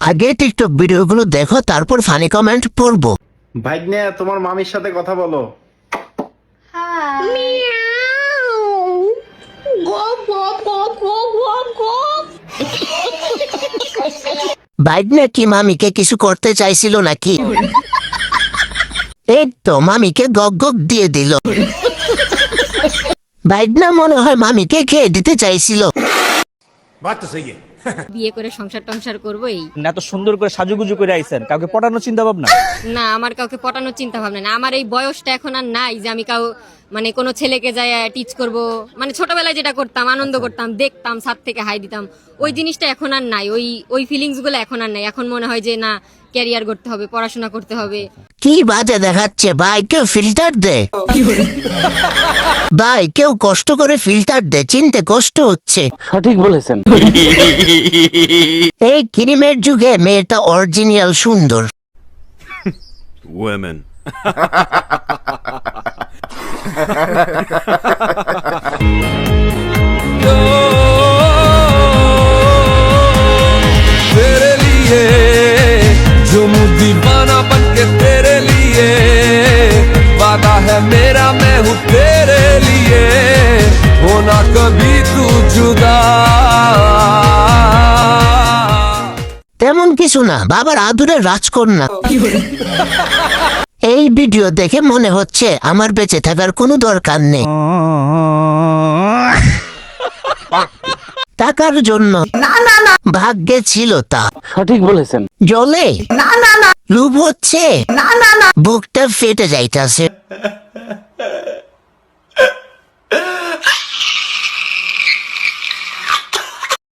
আগে টিকটক ভিডিওগুলো দেখো, তারপর ফানি কমেন্ট পড়বো। ভাগ্নে, তোমার মামির সাথে কথা বলো। ভাগ্নে কি মামিকে কিছু করতে চাইছিল নাকি? এই তো মামিকে গগ গগ দিয়ে দিল। ভাগ্না মনে হয় মামিকে খেয়ে দিতে চাইছিল। বিয়ে করে সংসার টংসার করবো এই এত সুন্দর করে সাজুগুজু করে আইছেন, কাউকে পটানোর চিন্তা ভাবনা? না, আমার কাউকে পটানোর চিন্তা ভাবনা না। আমার এই বয়সটা এখন আর নাই যে আমি মানে কোনো ছেলেকে যায় টিচ করব। মানে ছোটবেলায় যেটা করতাম, আনন্দ করতাম, দেখতাম, ছাদ থেকে হাই দিতাম, ওই জিনিসটা এখন আর নাই। ওই ফিলিংস গুলো এখন আর নাই। এখন মনে হয় যে না, ক্যারিয়ার করতে হবে, পড়াশোনা করতে হবে। কি বাজে দেখাচ্ছে ভাই, কেউ ফিল্টার দে। ভাই কেউ কষ্ট করে ফিল্টার দে, চিনতে কষ্ট হচ্ছে। সঠিক বলেছেন। এই ক্রিমের যুগে মেয়েটা অরিজিনাল সুন্দর। Women. तेरे लिए जो मुझ दीवाना बन के तेरे लिए वादा है मेरा, मैं हूँ तेरे लिए होना कभी तू जुदा। তেমন কিছু না, বাবার আদুরের রাজকন্যা। এই ভিডিও দেখে মনে হচ্ছে আমার বেঁচে থাকার কোনো দরকার নেই। টাকার জন্য ভাগ্যে ছিল তা। সঠিক বলেছেন। জলে লোভ হচ্ছে, বুকটা ফেটে যাইতাছে।